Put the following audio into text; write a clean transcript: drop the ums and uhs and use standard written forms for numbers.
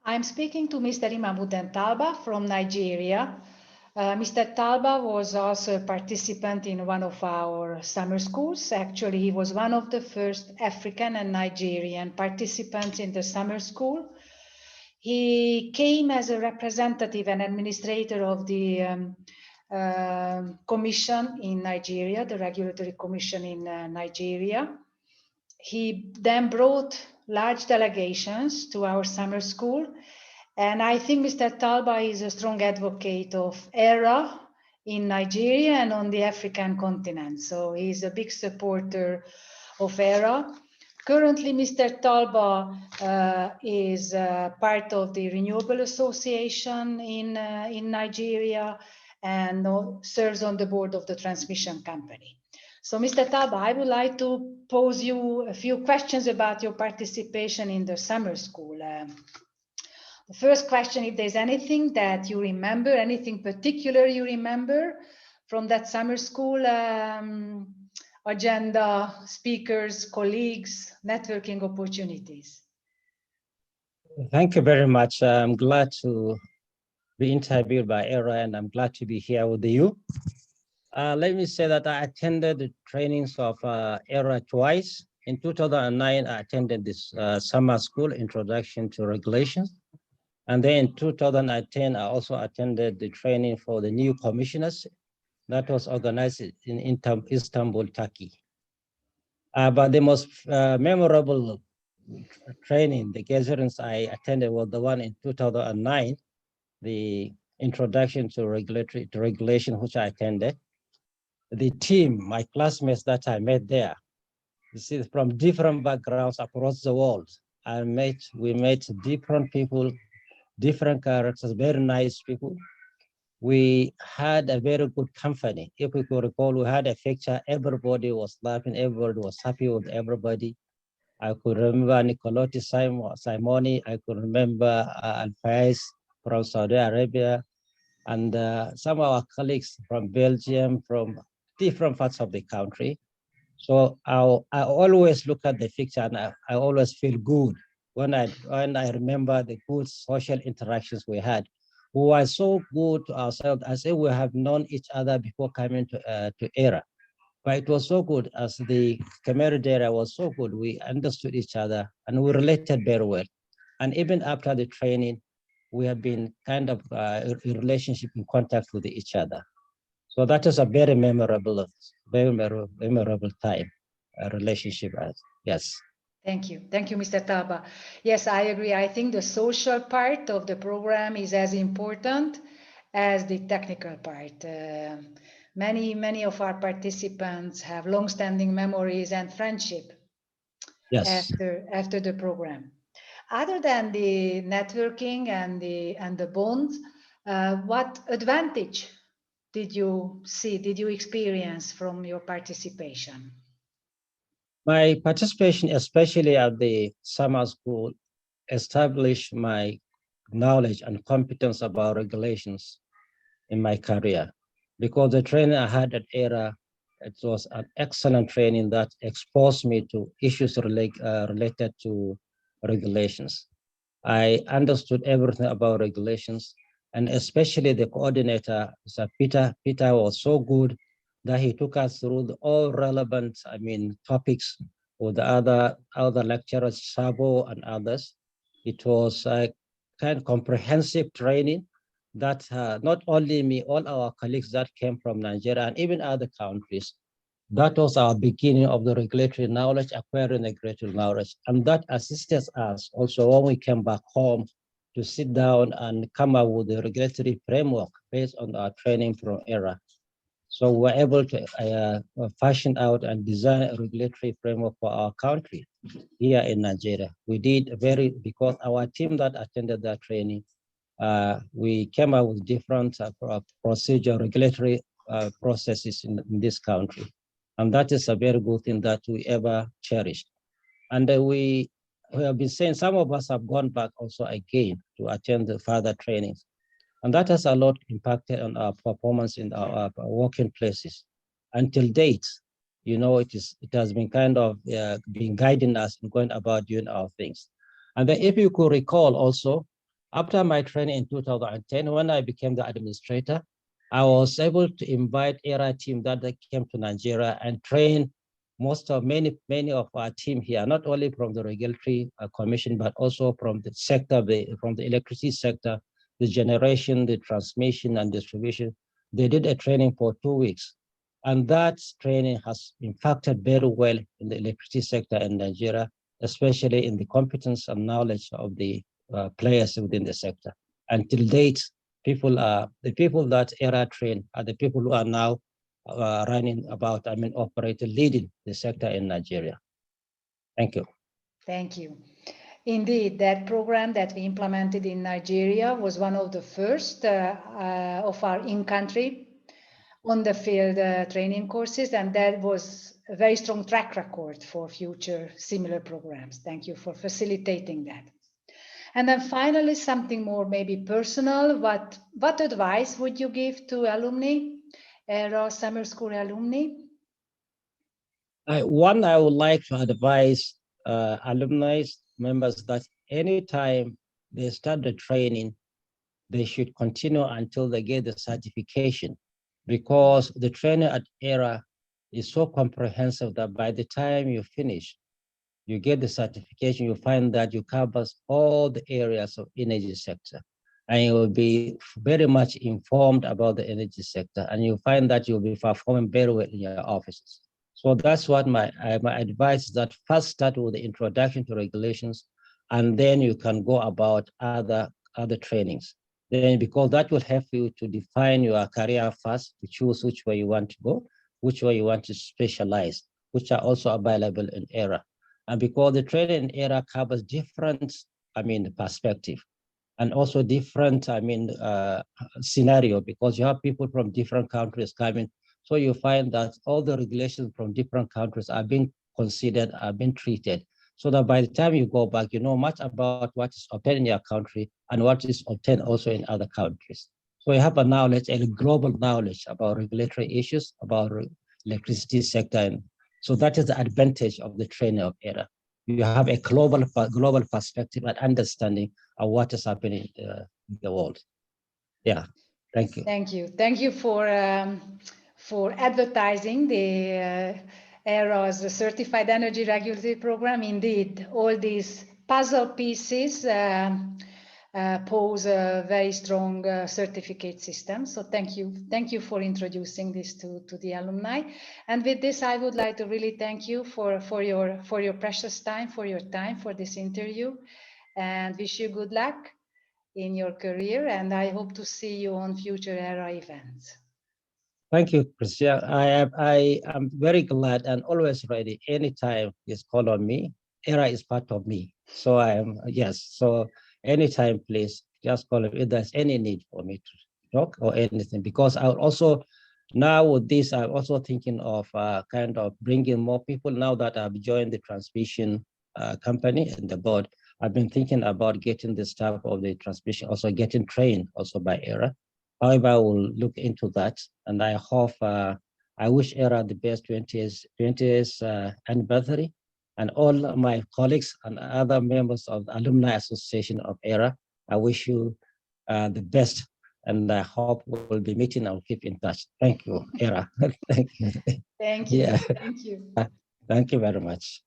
I'm speaking to Mr. Imamuddeen Talba from Nigeria. Mr. Talba was also a participant in one of our summer schools. Actually, he was one of the first African and Nigerian participants in the summer school. He came as a representative and administrator of the commission in Nigeria, the regulatory commission in Nigeria. He then brought large delegations to our summer school. And I think Mr. Talba is a strong advocate of ERRA in Nigeria and on the African continent. So he's a big supporter of ERRA. Currently, Mr. Talba is part of the Renewable Association in Nigeria and serves on the board of the transmission company. So, Mr. Talba, I would like to pose you a few questions about your participation in the summer school. The first question, if there's anything that you remember, anything particular you remember from that summer school agenda, speakers, colleagues, networking opportunities. Thank you very much. I'm glad to be interviewed by ERRA, and I'm glad to be here with you. Let me say that I attended the trainings of ERRA twice. In 2009, I attended this summer school, Introduction to Regulations. And then in 2010, I also attended the training for the new commissioners that was organized in Istanbul, Turkey. But the most memorable training, the gatherings I attended was the one in 2009, the Introduction to Regulation, which I attended. The team, my classmates that I met there, this is from different backgrounds across the world. We met different people, different characters, very nice people. We had a very good company. If we could recall, we had a picture, everybody was laughing, everybody was happy with everybody. I could remember Nicolotti Simoni, I could remember Al-Faiz from Saudi Arabia, and some of our colleagues from Belgium, from different parts of the country. So I always look at the picture and I always feel good when I remember the good social interactions we had. We were so good to ourselves as if we have known each other before coming to ERRA. But it was so good as the camaraderie was so good. We understood each other and we related very well. And even after the training, we have been kind of in relationship, in contact with each other. So that is a very memorable time, relationship. Yes. Thank you, Mr. Talba. Yes, I agree. I think the social part of the program is as important as the technical part. Many of our participants have long-standing memories and friendship. Yes. After the program. Other than the networking and the bonds, what advantage did you see, did you experience from your participation? My participation, especially at the summer school, established my knowledge and competence about regulations in my career. Because the training I had at ERRA, it was an excellent training that exposed me to issues related to regulations. I understood everything about regulations, and especially the coordinator, Sir Peter. Peter was so good that he took us through all relevant, topics with the other lecturers, Sabo and others. It was a kind of comprehensive training that not only me, all our colleagues that came from Nigeria and even other countries, that was our beginning of the regulatory knowledge, acquiring regulatory knowledge. And that assisted us also when we came back home to sit down and come up with a regulatory framework based on our training from ERRA. So we're able to fashion out and design a regulatory framework for our country here in Nigeria. We did because our team that attended that training, we came up with different procedure, regulatory processes in this country. And that is a very good thing that we ever cherished. And we have been saying some of us have gone back also again to attend the further trainings. And that has a lot impacted on our performance in our working places. Until date, it has been kind of been guiding us in going about doing our things. And then if you could recall also, After my training in 2010, when I became the administrator, I was able to invite ERRA team that they came to Nigeria and train many of our team here, not only from the regulatory commission, but also from the sector, from the electricity sector, the generation, the transmission and distribution. They did a training for 2 weeks. And that training has impacted very well in the electricity sector in Nigeria, especially in the competence and knowledge of the players within the sector. Until date, the people that ERRA train are the people who are now operating, leading the sector in Nigeria. Thank you. Thank you. Indeed, that program that we implemented in Nigeria was one of the first of our in-country on-the-field training courses, and that was a very strong track record for future similar programs. Thank you for facilitating that. And then finally, something more maybe personal. What advice would you give to alumni, ERRA summer school alumni? I would like to advise alumni members that anytime they start the training, they should continue until they get the certification, because the training at ERRA is so comprehensive that by the time you finish, you get the certification, you find that you cover all the areas of energy sector, and you will be very much informed about the energy sector, and you find that you'll be performing very well in your offices. So that's what my advice is, that first start with the introduction to regulations, and then you can go about other trainings. Then, because that will help you to define your career first, to choose which way you want to go, which way you want to specialize, which are also available in ERRA. And because the training in ERRA covers different, perspective, and also different, scenario, because you have people from different countries coming. So you find that all the regulations from different countries are being considered, are being treated, so that by the time you go back, you know much about what is obtained in your country and what is obtained also in other countries. So you have a knowledge, a global knowledge about regulatory issues, about electricity sector. And so that is the advantage of the training of ERRA. You have a global perspective and understanding of what is happening in the world. Yeah, thank you. Thank you. Thank you for advertising the ERRA's Certified Energy Regulatory Program. Indeed, all these puzzle pieces pose a very strong certificate system. So thank you for introducing this to the alumni. And with this, I would like to really thank you for your precious time, for this interview, and wish you good luck in your career. And I hope to see you on future ERRA events. Thank you, Christian. I am very glad and always ready. Anytime you call on me, ERRA is part of me. So I am, yes. So anytime, please just call if there's any need for me to talk or anything. Because I also, now with this, I'm also thinking of kind of bringing more people now that I've joined the transmission company and the board. I've been thinking about getting the staff of the transmission, also getting trained also by ERRA. However, I will look into that, and I hope, I wish ERRA the best 20th anniversary, and all my colleagues and other members of the Alumni Association of ERRA, I wish you the best, and I hope we'll be meeting. I'll keep in touch. Thank you, ERRA. Thank you. Thank you. Yeah. Thank you. Thank you very much.